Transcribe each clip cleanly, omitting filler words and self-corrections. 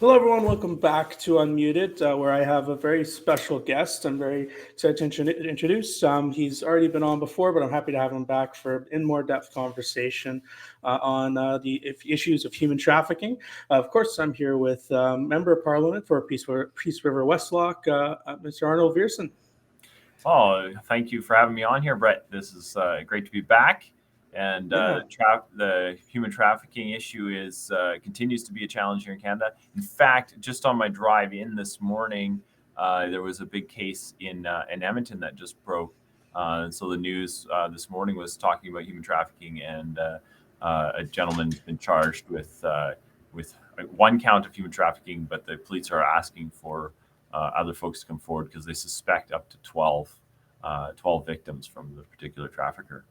Hello, everyone. Welcome back to Unmuted, where I have a very special guest. I'm very excited to introduce. He's already been on before, but I'm happy to have him back for in more depth conversation on the issues of human trafficking. Of course, I'm here with Member of Parliament for Peace River Westlock, Mr. Arnold Viersen. Oh, thank you for having me on here, Brett. This is great to be back. And Yeah. the human trafficking issue is continues to be a challenge here in Canada. In fact, just on my drive in this morning, there was a big case in Edmonton that just broke. So the news this morning was talking about human trafficking, and a gentleman's been charged with one count of human trafficking, but the police are asking for other folks to come forward because they suspect up to 12 victims from the particular trafficker.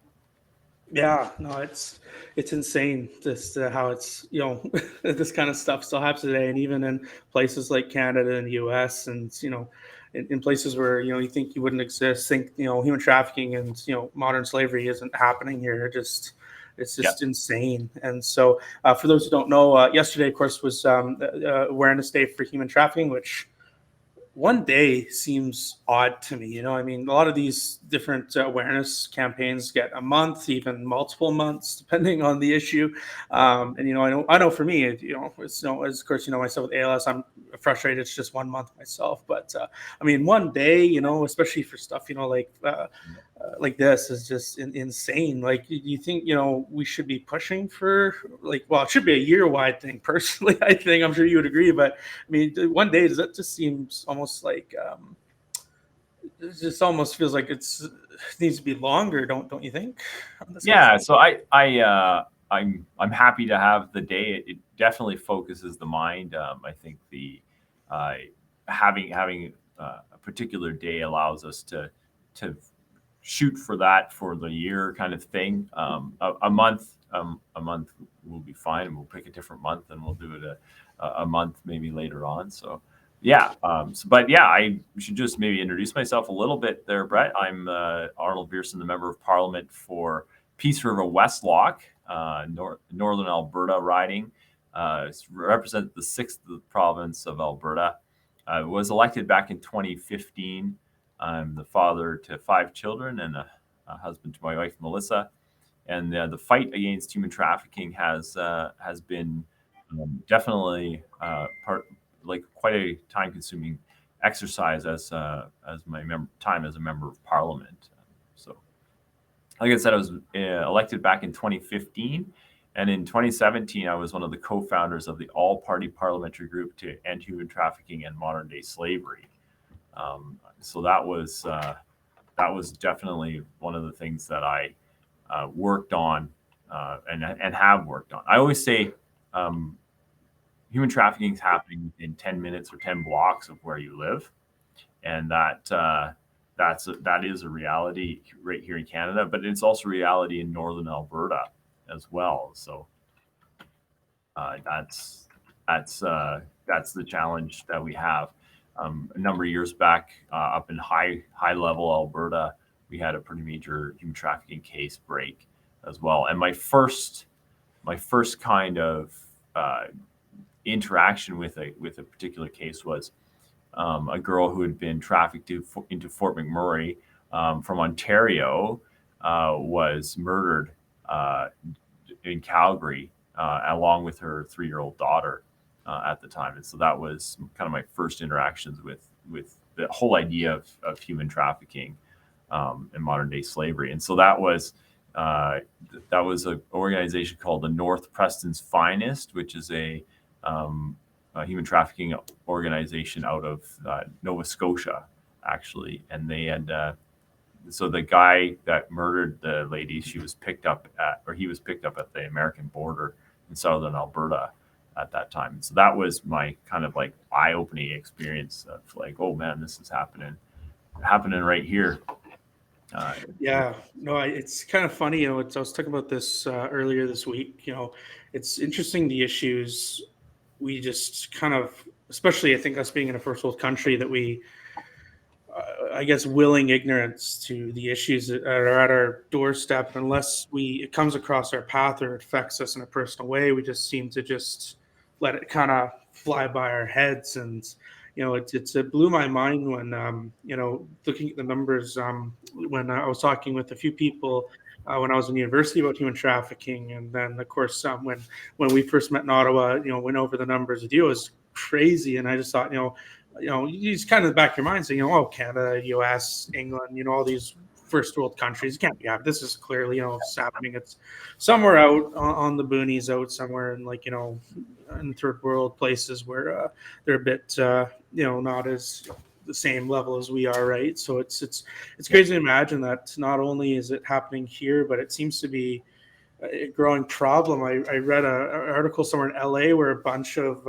Yeah, no, it's insane just how it's this kind of stuff still happens today, and even in places like Canada and the U.S. and in places where you think you wouldn't exist, think human trafficking and modern slavery isn't happening here. It's Yeah. just insane. And so, for those who don't know, yesterday, of course, was Awareness Day for Human Trafficking, which one day seems odd to me. I mean, a lot of these different awareness campaigns get a month, even multiple months, depending on the issue. And I know for me, it's as of course myself with ALS, I'm frustrated. It's just 1 month myself, but I mean, one day, especially for stuff, like this is just insane. Like, you think we should be pushing for, like, well, it should be a year wide thing. Personally, I think, I'm sure you would agree, but I mean, one day, that just seems almost like it just almost feels like it needs to be longer, don't you think? On this kind of Yeah, stuff. so I'm happy to have the day. It definitely focuses the mind. I think the uh, having a particular day allows us to shoot for that for the year kind of thing. A month will be fine, and we'll pick a different month, and we'll do it a month maybe later on. So yeah, but yeah, I should just maybe introduce myself a little bit there, Brett. I'm Arnold Viersen, the member of Parliament for Peace River Westlock, Northern Alberta riding. Represent the sixth province of Alberta. I was elected back in 2015. I'm the father to 5 children and a husband to my wife Melissa. And the fight against human trafficking has been definitely part like quite a time consuming exercise as my time as a member of parliament. So, like I said, I was elected back in 2015. And in 2017, I was one of the co-founders of the all-party parliamentary group to end human trafficking and modern-day slavery. So that was definitely one of the things that I worked on and have worked on. I always say um, human trafficking is happening in 10 minutes or 10 blocks of where you live, and that is a reality right here in Canada, but it's also a reality in northern Alberta as well. So that's the challenge that we have. A number of years back, up in high level Alberta, we had a pretty major human trafficking case break as well. And my first kind of interaction with a particular case was a girl who had been trafficked into Fort McMurray from Ontario was murdered in Calgary along with her 3-year-old daughter at the time. And so that was kind of my first interactions with the whole idea of human trafficking and modern day slavery. And so that was an organization called the North Preston's Finest, which is a human trafficking organization out of Nova Scotia, actually. And they had so the guy that murdered the lady, he was picked up at the American border in southern Alberta at that time. And so that was my kind of like eye-opening experience of like, oh man, this is happening right here. Uh, Yeah, no, it's kind of funny. I was talking about this earlier this week. It's interesting, the issues we just kind of, especially I think us being in a first world country, that we, I guess, willing ignorance to the issues that are at our doorstep. Unless it comes across our path or it affects us in a personal way, we just seem to just let it kind of fly by our heads. And it blew my mind when looking at the numbers, when I was talking with a few people when I was in university about human trafficking. And then of course when we first met in Ottawa, went over the numbers with you. It was crazy. And I just thought, you just kind of in the back of your mind saying, oh, Canada, US, England, all these first world countries, it can't be happening. This is clearly, it's happening. It's somewhere out on the boonies, out somewhere in in third world places where they're a bit, not as the same level as we are, right? So it's crazy to imagine that not only is it happening here, but it seems to be a growing problem. I read an article somewhere in LA where a bunch of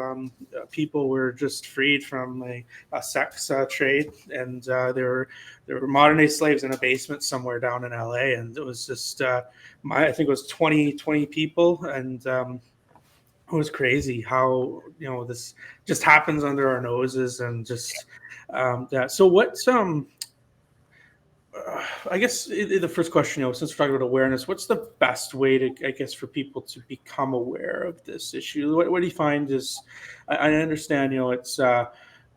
people were just freed from a sex trade, and they were modern day slaves in a basement somewhere down in LA, and it was just I think it was 20 people, and it was crazy how this just happens under our noses, and just yeah. So what's I guess the first question, since we're talking about awareness, what's the best way to, I guess, for people to become aware of this issue? What do you find is, I understand, it's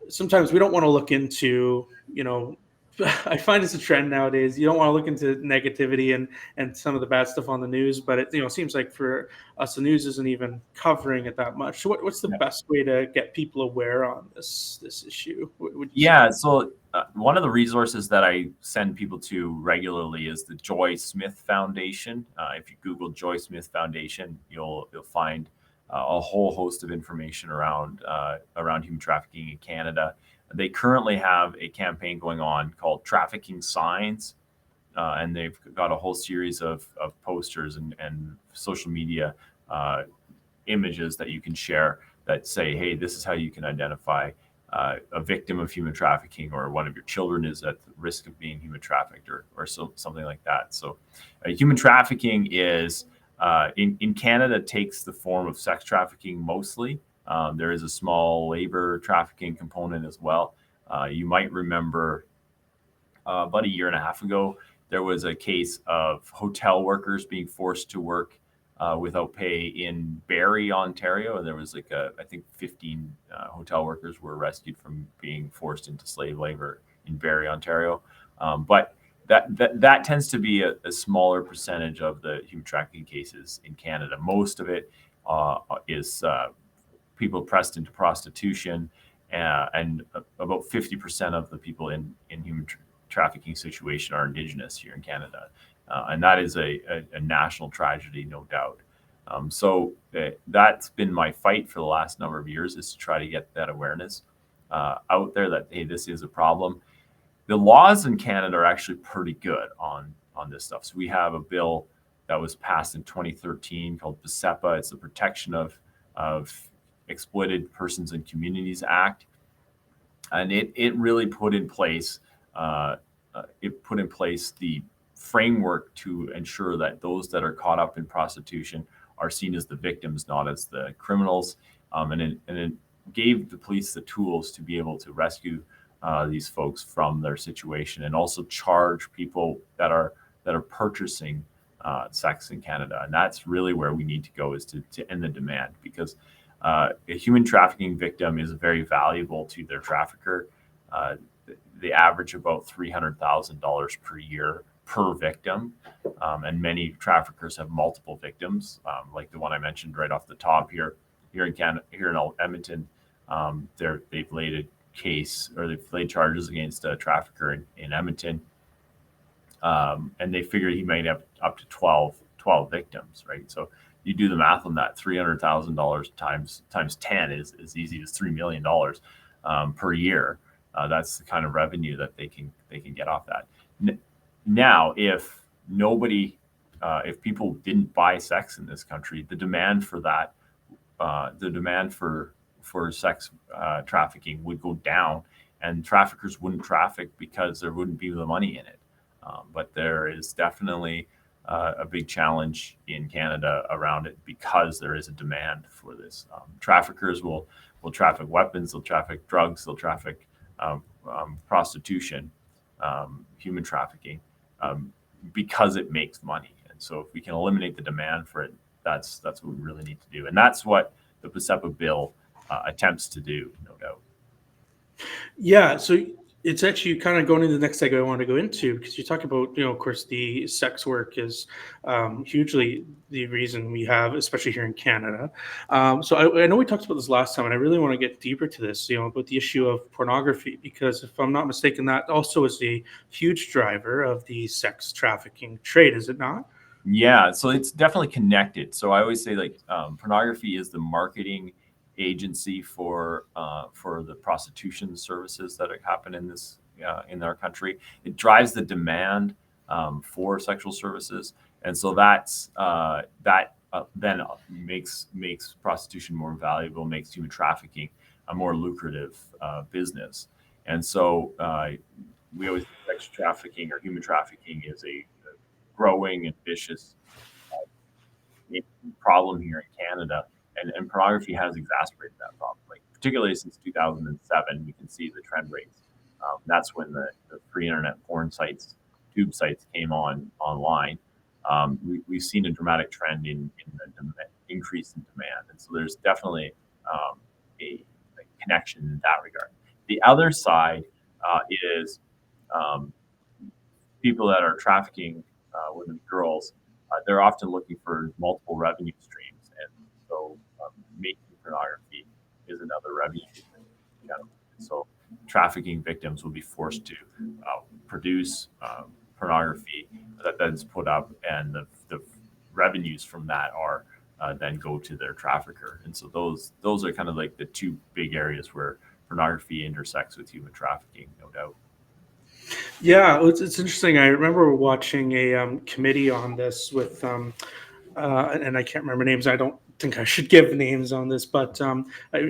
sometimes we don't want to look into, I find it's a trend nowadays. You don't want to look into negativity and some of the bad stuff on the news, but it seems like for us the news isn't even covering it that much. So what's the best way to get people aware on this issue? What would you say? Yeah, so one of the resources that I send people to regularly is the Joy Smith Foundation. If you Google Joy Smith Foundation, you'll find a whole host of information around human trafficking in Canada. They currently have a campaign going on called Trafficking Signs, and they've got a whole series of posters and social media images that you can share that say, hey, this is how you can identify a victim of human trafficking, or one of your children is at risk of being human trafficked, or something like that. So human trafficking is in Canada takes the form of sex trafficking mostly. There is a small labor trafficking component as well. You might remember about a year and a half ago, there was a case of hotel workers being forced to work without pay in Barrie, Ontario. And there was I think 15 hotel workers were rescued from being forced into slave labor in Barrie, Ontario. But that tends to be a smaller percentage of the human trafficking cases in Canada. Most of it is people pressed into prostitution, and about 50% of the people in human trafficking situation are Indigenous here in Canada. And that is a national tragedy, no doubt. So that's been my fight for the last number of years, is to try to get that awareness out there that, hey, this is a problem. The laws in Canada are actually pretty good on this stuff. So we have a bill that was passed in 2013 called PSEPA. It's the Protection of Exploited Persons and Communities Act. And it really put in place the framework to ensure that those that are caught up in prostitution are seen as the victims, not as the criminals. And it gave the police the tools to be able to rescue these folks from their situation, and also charge people that are purchasing sex in Canada. And that's really where we need to go, is to end the demand, because a human trafficking victim is very valuable to their trafficker. They average about $300,000 per year per victim, and many traffickers have multiple victims, like the one I mentioned right off the top here in Canada, here in Edmonton. They've laid a case, or they've laid charges against a trafficker in Edmonton, and they figure he might have up to 12 victims, right? So you do the math on that. $300,000 times 10 is as easy as $3 million per year. That's the kind of revenue that they can get off that. Now, if people didn't buy sex in this country, the demand for that, the demand for sex trafficking would go down, and traffickers wouldn't traffic because there wouldn't be the money in it. But there is definitely a big challenge in Canada around it, because there is a demand for this. Traffickers will traffic weapons, they'll traffic drugs, they'll traffic prostitution, human trafficking, because it makes money. And so if we can eliminate the demand for it, that's what we really need to do. And that's what the PSEPA bill attempts to do, no doubt. Yeah, so it's actually kind of going into the next segue I want to go into, because you talk about, of course, the sex work is hugely the reason we have, especially here in Canada. So I know we talked about this last time, and I really want to get deeper to this, about the issue of pornography, because if I'm not mistaken, that also is a huge driver of the sex trafficking trade, is it not? Yeah, so it's definitely connected. So I always say, like, pornography is the marketing agency for the prostitution services that happen in our country. It drives the demand for sexual services, and so that then makes prostitution more valuable, makes human trafficking a more lucrative business. And so we always sex trafficking or human trafficking is a growing and vicious problem here in Canada, and pornography has exacerbated that problem. Like, particularly since 2007, we can see the trend rates. That's when the free internet porn sites, tube sites, came online. We've seen a dramatic trend in the increase in demand, and so there's definitely a connection in that regard. The other side is um, people that are trafficking women and girls, they're often looking for multiple revenue streams, and so making pornography is another revenue stream. So trafficking victims will be forced to produce pornography that's put up, and the revenues from that are then go to their trafficker. And so those are kind of like the two big areas where pornography intersects with human trafficking, no doubt. Yeah, it's interesting. I remember watching a committee on this with and I can't remember names. I don't think I should give names on this, but of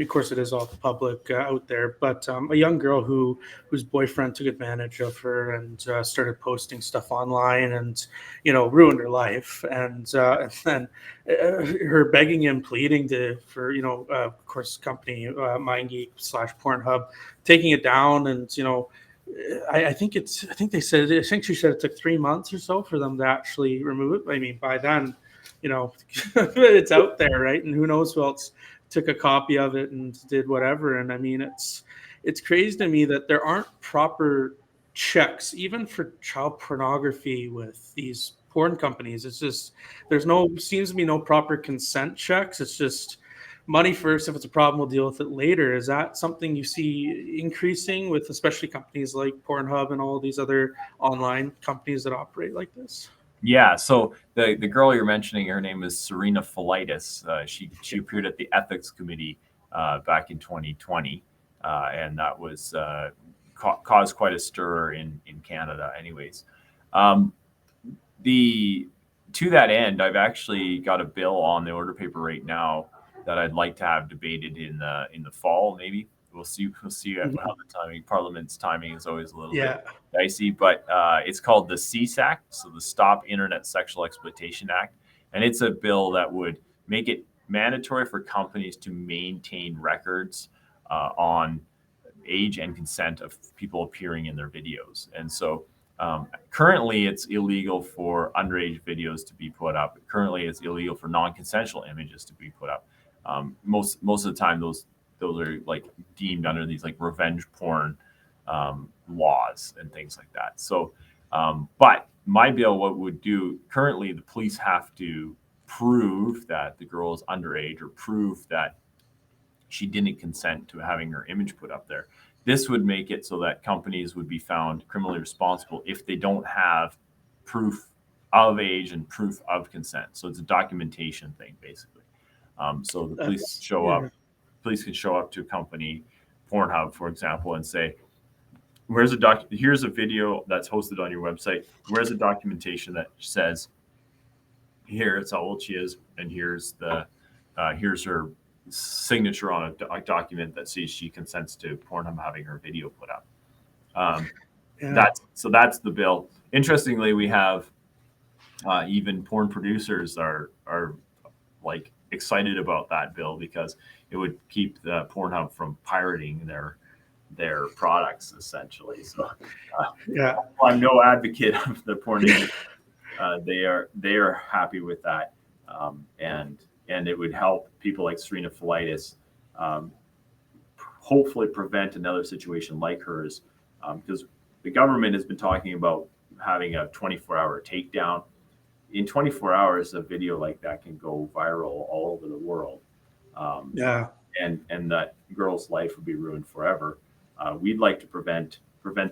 course it is all public out there. But a young girl whose boyfriend took advantage of her and started posting stuff online, and ruined her life. And then her begging and pleading for of course, company MindGeek / Pornhub taking it down. And I think they said, I think she said it took 3 months or so for them to actually remove it. I mean, by then, it's out there, right? And who knows who else took a copy of it and did whatever. And I mean, it's crazy to me that there aren't proper checks, even for child pornography with these porn companies. It's just seems to be no proper consent checks. It's just money first. If it's a problem, we'll deal with it later. Is that something you see increasing with, especially companies like Pornhub and all these other online companies that operate like this? Yeah, so the girl you're mentioning, her name is Serena Filitis. She appeared at the ethics committee back in 2020, and that was caused quite a stir in Canada. Anyways, um, the to that end, I've actually got a bill on the order paper right now that I'd like to have debated in the fall. Maybe we'll see. We'll see how Mhm. the timing. Parliament's timing is always a little bit Yeah. dicey, but it's called the CSAC, Act, so the Stop Internet Sexual Exploitation Act, and it's a bill that would make it mandatory for companies to maintain records on age and consent of people appearing in their videos. And so currently it's illegal for underage videos to be put up. Currently it's illegal for non-consensual images to be put up. Most of the time those are like deemed under these like revenge porn laws and things like that. So, but my bill, what would do currently, the police have to prove that the girl is underage or prove that she didn't consent to having her image put up there. This would make it so that companies would be found criminally responsible if they don't have proof of age and proof of consent. So it's a documentation thing, basically. So the police That's show yeah. up, police can show up to a company, Pornhub, for example, and say, "Where's a doc? Here's a video that's hosted on your website. Where's a documentation that says here's how old she is, and here's her signature on a document that says she consents to Pornhub having her video put up." Um, Yeah. that's the bill. Interestingly, we have even porn producers are like excited about that bill because it would keep the Pornhub from pirating their products essentially. So Yeah. I'm no advocate of the porn industry. They are happy with that, and it would help people like Serena Filitis hopefully prevent another situation like hers, because the government has been talking about having a 24-hour takedown. In 24 hours, a video like that can go viral all over the world, um, Yeah. and that girl's life would be ruined forever. We'd like to prevent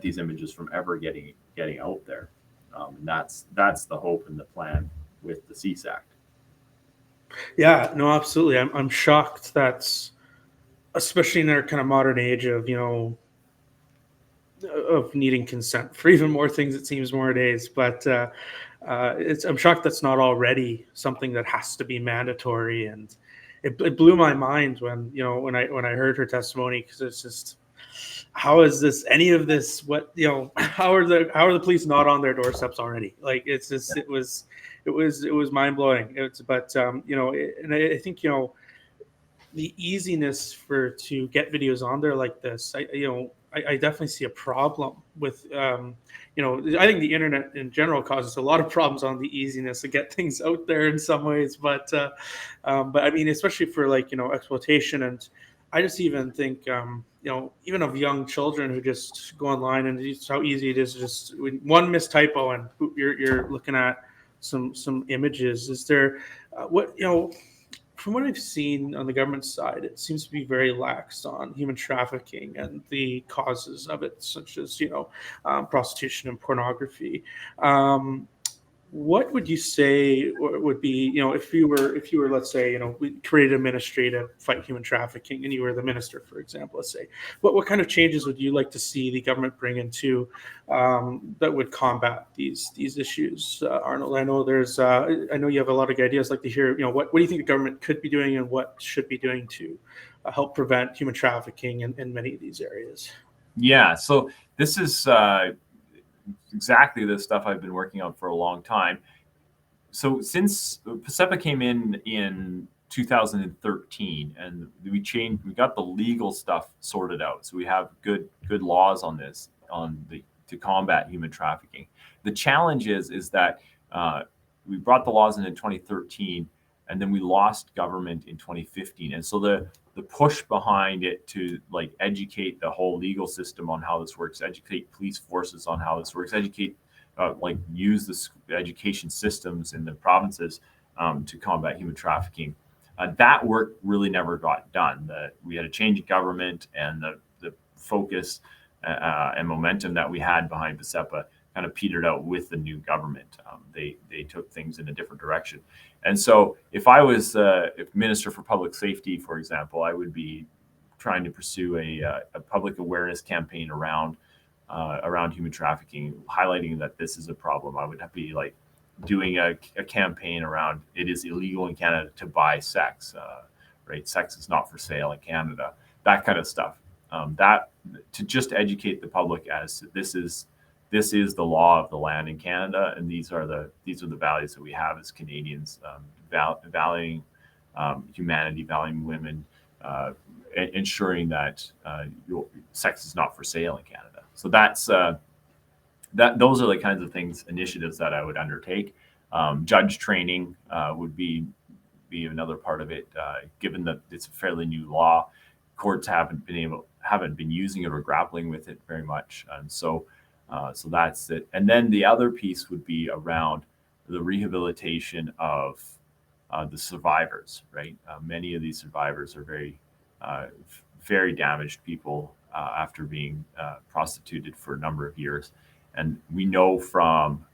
these images from ever getting out there, and that's the hope and the plan with the CSAC. Yeah, no, absolutely. I'm shocked that's, especially in our kind of modern age of, of needing consent for even more things, it seems, nowadays. But I'm shocked that's not already something that has to be mandatory. And it blew my mind when, when I heard her testimony, because it's just, how is this, any of this, what, how are the police not on their doorsteps already? Like, it's just, it was mind blowing. But and I think, the easiness to get videos on there like this, I definitely see a problem with, I think the internet in general causes a lot of problems on the easiness to get things out there in some ways. But I mean, especially for, like, exploitation. And I just even think, even of young children who just go online, and just how easy it is to just, one mistypo and you're looking at some images. Is there, what, from what I've seen on the government side, it seems to be very lax on human trafficking and the causes of it, such as, prostitution and pornography. Um, what would you say would be, if you were, let's say, we created a ministry to fight human trafficking, and you were the minister, for example, let's say, what kind of changes would you like to see the government bring into, that would combat these issues, Arnold? I know you have a lot of ideas. I'd like to hear, what do you think the government could be doing, and what should be doing to help prevent human trafficking in many of these areas? Yeah, so this is exactly the stuff I've been working on for a long time. So since PSEPA came in 2013, and we got the legal stuff sorted out, so we have good laws on this, to combat human trafficking. The challenge is that we brought the laws in 2013, and then we lost government in 2015, and so the push behind it to, like, educate the whole legal system on how this works, educate police forces on how this works, educate use the education systems in the provinces to combat human trafficking. That work really never got done. We had a change in government, and the focus and momentum that we had behind PSEPA kind of petered out with the new government. They took things in a different direction. And so if I was if Minister for Public Safety, for example, I would be trying to pursue a public awareness campaign around human trafficking, highlighting that this is a problem. I would be like doing a campaign around, it is illegal in Canada to buy sex, right? Sex is not for sale in Canada, that kind of stuff. That to just educate the public as this is the law of the land in Canada, and these are the values that we have as Canadians, valuing humanity, valuing women, ensuring that sex is not for sale in Canada. So those are the kinds of initiatives that I would undertake. Judge training would be another part of it, given that it's a fairly new law. Courts haven't been using it or grappling with it very much, and so that's it. And then the other piece would be around the rehabilitation of the survivors, right? Many of these survivors are very damaged people after being prostituted for a number of years. And we know from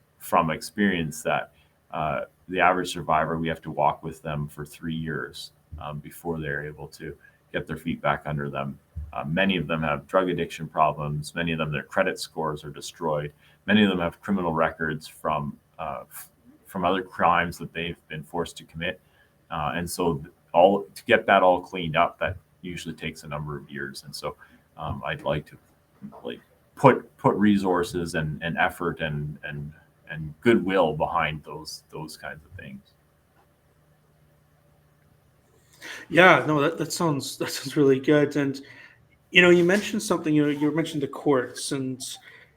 experience that the average survivor, we have to walk with them for 3 years before they're able to get their feet back under them. Many of them have drug addiction problems. Many of them, their credit scores are destroyed. Many of them have criminal records from other crimes that they've been forced to commit. And so to get that all cleaned up, that usually takes a number of years. And so I'd like to put resources and effort and goodwill behind those kinds of things. Yeah, no, that sounds really good. And you mentioned something. You mentioned the courts, and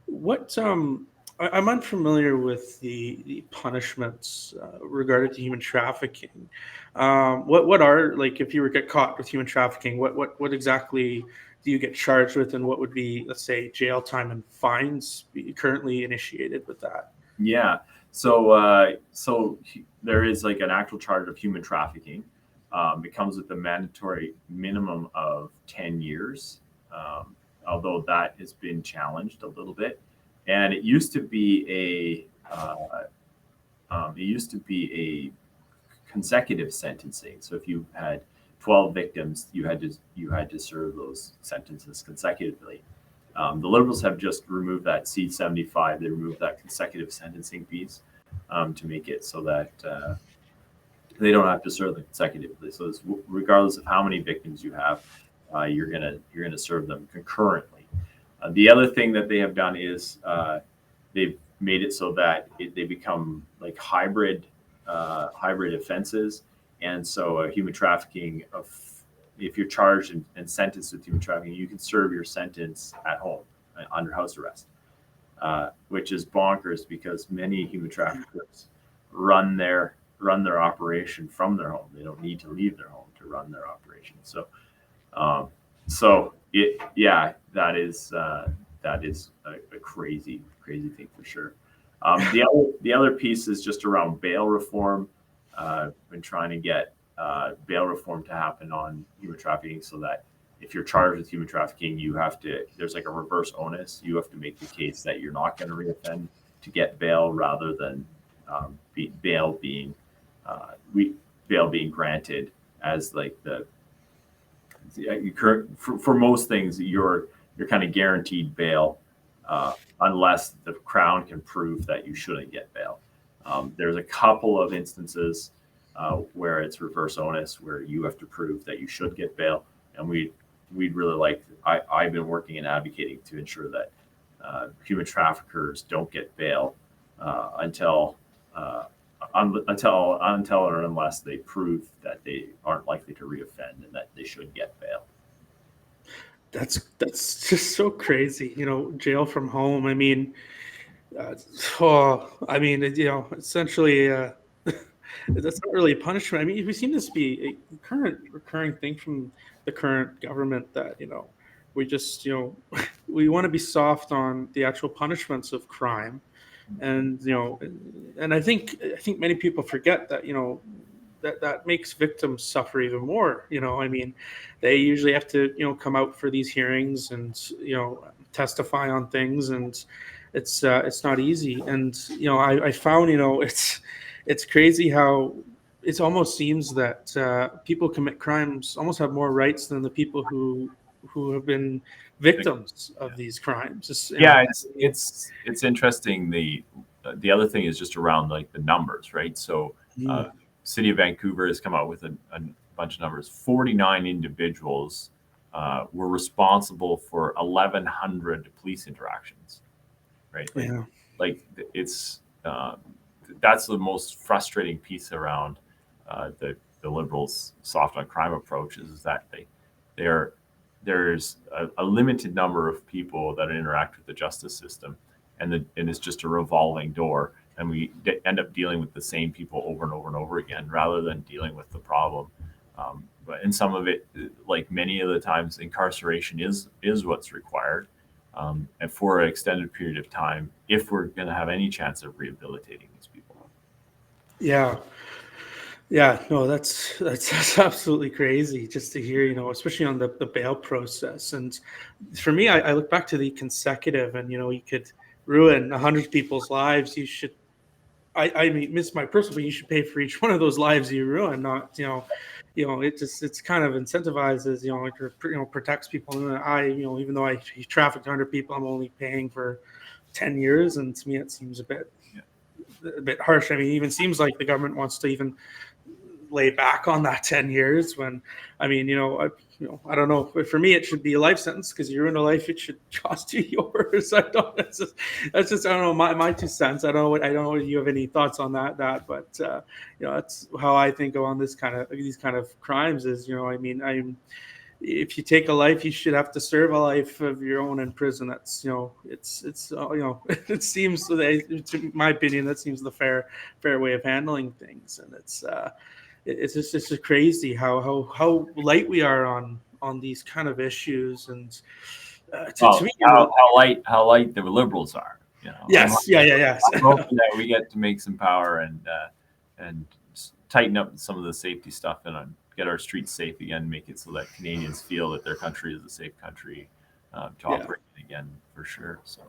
what I'm unfamiliar with the punishments regarding to human trafficking. What are, like, if you were get caught with human trafficking? What exactly do you get charged with, and what would be, let's say, jail time and fines currently initiated with that? Yeah. So there is like an actual charge of human trafficking. It comes with a mandatory minimum of 10 years, although that has been challenged a little bit. And it used to be a consecutive sentencing. So if you had 12 victims, you had to serve those sentences consecutively. The Liberals have just removed that C-75. They removed that consecutive sentencing piece to make it so that they don't have to serve them consecutively. So regardless of how many victims you have, you're gonna serve them concurrently. The other thing that they have done is they've made it so that they become like hybrid offenses, and so human trafficking of if you're charged and sentenced with human trafficking, you can serve your sentence at home under house arrest, which is bonkers because many human traffickers run their operation from their home. They don't need to leave their home to run their operation. Um, that is a crazy thing for sure. The other piece is just around bail reform. Been trying to get bail reform to happen on human trafficking, so that if you're charged with human trafficking, there's like a reverse onus. You have to make the case that you're not going to reoffend to get bail, rather than bail being granted as like for most things you're kind of guaranteed bail, unless the Crown can prove that you shouldn't get bail. There's a couple of instances where it's reverse onus, where you have to prove that you should get bail, and we'd really like. I've been working and advocating to ensure that human traffickers don't get bail until or unless they prove that they aren't likely to reoffend and that they should get bail. That's just so crazy, jail from home. I mean, essentially, that's not really a punishment. I mean, we seem this to be a current recurring thing from the current government that, we just, we want to be soft on the actual punishments of crime. And, and I think many people forget that, that makes victims suffer even more. I mean, they usually have to, come out for these hearings and, testify on things, and it's not easy. And, I found, it's crazy how it almost seems that people commit crimes almost have more rights than the people who have been victims of these crimes. Yeah, it's interesting. The other thing is just around like the numbers, right? So City of Vancouver has come out with a bunch of numbers. 49 individuals were responsible for 1,100 police interactions, right? Like it's that's the most frustrating piece around the Liberals' soft on crime approach, is that there's a limited number of people that interact with the justice system, and it's just a revolving door, and we end up dealing with the same people over and over and over again, rather than dealing with the problem. And some of it, like many of the times, incarceration is what's required, and for an extended period of time, if we're going to have any chance of rehabilitating these people. Yeah. Yeah, no, that's absolutely crazy just to hear, especially on the bail process. And for me, I look back to the consecutive, and you could ruin 100 people's lives. You should, I mean, miss my personal, but you should pay for each one of those lives you ruin. Not, it's kind of incentivizes, protects people. And even though I trafficked 100 people, I'm only paying for 10 years, and to me, it seems a bit harsh. I mean, it even seems like the government wants to even lay back on that 10 years, when I mean, I don't know, for me it should be a life sentence, because you ruin a life, it should cost you yours. That's just I don't know, my 2 cents. I don't know if you have any thoughts on that, but that's how I think on these kind of crimes is, I mean, if you take a life, you should have to serve a life of your own in prison. That's it's it seems, to my opinion, that seems the fair way of handling things. And it's just crazy how light we are on on these kind of issues. And to Well, me, how light the liberals are. yes, yes. I'm hoping that we get to make some power and tighten up some of the safety stuff and get our streets safe again, make it so that Canadians feel that their country is a safe country to Yeah. operate in again, for sure. So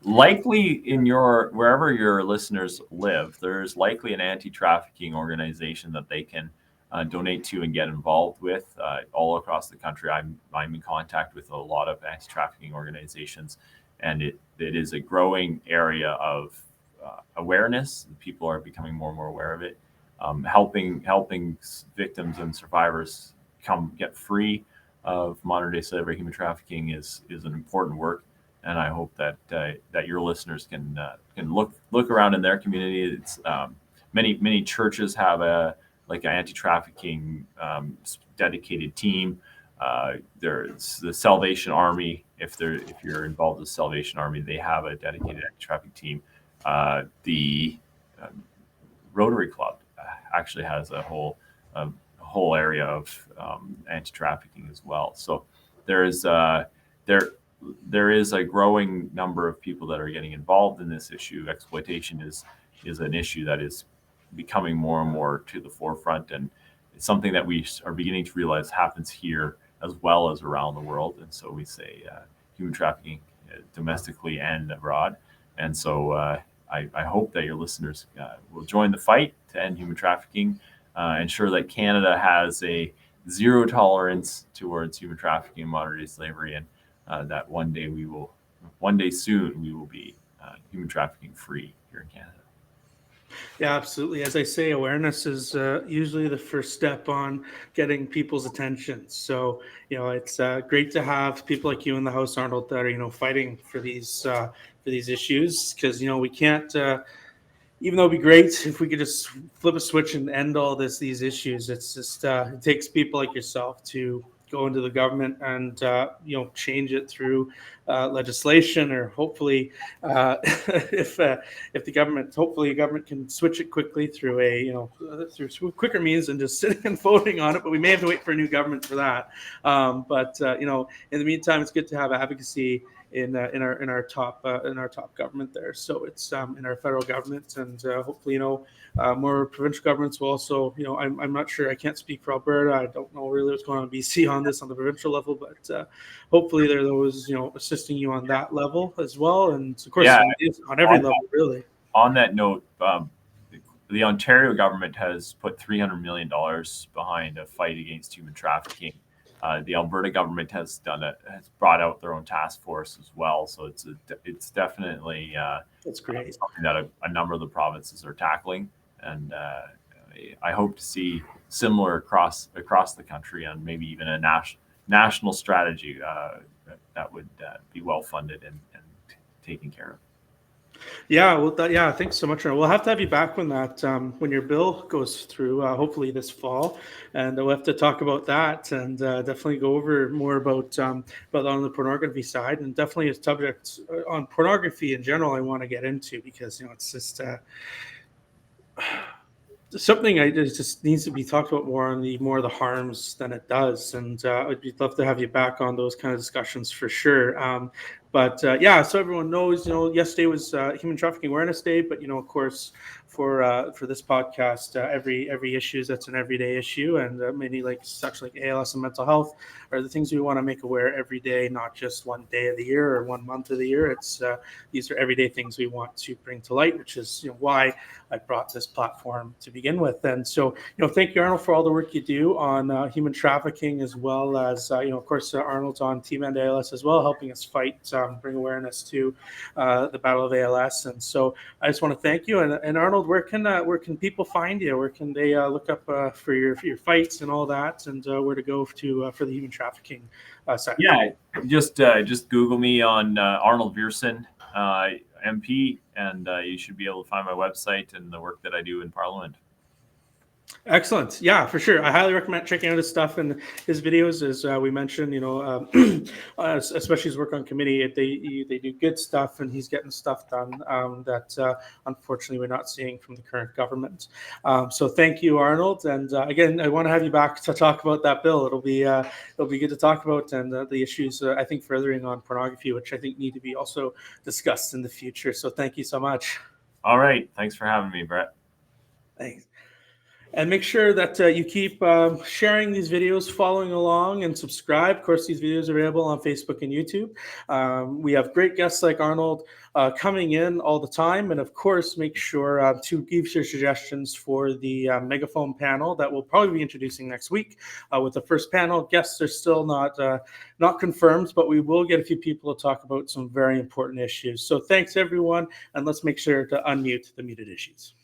likely in wherever your listeners live, there's likely an anti-trafficking organization that they can donate to and get involved with all across the country. I'm in contact with a lot of anti-trafficking organizations, and it is a growing area of awareness. People are becoming more and more aware of it. Helping victims and survivors get free of modern day slavery, human trafficking is an important work, and I hope that your listeners can look around in their community. It's many churches have an anti-trafficking dedicated team. There's the Salvation Army. If you're involved with the Salvation Army, they have a dedicated anti-trafficking team. The Rotary Club actually has a whole area of anti-trafficking as well. So there is a growing number of people that are getting involved in this issue. Exploitation is an issue that is becoming more and more to the forefront, and it's something that we are beginning to realize happens here as well as around the world. And so we say human trafficking domestically and abroad. And so I hope that your listeners will join the fight to end human trafficking, ensure that Canada has a zero tolerance towards human trafficking and modern day slavery, and that one day soon we will be human trafficking free here in Canada. Yeah, absolutely. As I say, awareness is usually the first step on getting people's attention. So, it's great to have people like you in the House, Arnold, that are, fighting for these issues, because, we can't, even though it'd be great if we could just flip a switch and end all these issues. It's just, it takes people like yourself to go into the government and, change it through legislation, or hopefully if the government, hopefully the government can switch it quickly through through quicker means than just sitting and voting on it. But we may have to wait for a new government for that. But in the meantime, it's good to have advocacy in our top government there. So it's in our federal government, and hopefully more provincial governments will also, I'm not sure, I can't speak for Alberta, I don't know really what's going on in BC on this on the provincial level, but hopefully there are those assisting you on that level as well, and of course on every level really. On that note, the Ontario government has put $300 million behind a fight against human trafficking. The Alberta government has brought out their own task force as well. So it's definitely that's great. Something that a number of the provinces are tackling, and I hope to see similar across the country, and maybe even a national strategy that would be well funded and taken care of. Yeah, well, thanks so much. We'll have to have you back when your bill goes through, hopefully this fall, and we'll have to talk about that, and definitely go over more about on the pornography side, and definitely a subject on pornography in general I want to get into, because it's just something it just needs to be talked about more on the harms than it does, and I'd love to have you back on those kind of discussions for sure. But so everyone knows, yesterday was Human Trafficking Awareness Day, but of course, for this podcast, every issue that's an everyday issue, and many such like ALS and mental health are the things we want to make aware every day, not just one day of the year or 1 month of the year. It's these are everyday things we want to bring to light, which is why I brought this platform to begin with. And so, thank you, Arnold, for all the work you do on human trafficking, as well as, of course, Arnold's on Team End ALS as well, helping us fight, bring awareness to the battle of ALS. And so I just want to thank you. And Arnold, where can people find you? Where can they look up for your fights and all that, and where to go for the human trafficking side? Yeah, just Google me on Arnold Viersen, MP, and you should be able to find my website and the work that I do in Parliament. Excellent. Yeah, for sure. I highly recommend checking out his stuff and his videos. As we mentioned, especially his work on committee, they do good stuff, and he's getting stuff done that unfortunately we're not seeing from the current government. So thank you, Arnold. And again, I want to have you back to talk about that bill. It'll be good to talk about, and the issues I think furthering on pornography, which I think need to be also discussed in the future. So thank you so much. All right. Thanks for having me, Brett. Thanks. And make sure that you keep sharing these videos, following along, and subscribe. Of course, these videos are available on Facebook and YouTube. We have great guests like Arnold coming in all the time. And of course, make sure to give your suggestions for the megaphone panel that we'll probably be introducing next week. With the first panel, guests are still not confirmed, but we will get a few people to talk about some very important issues. So thanks, everyone. And let's make sure to unmute the muted issues.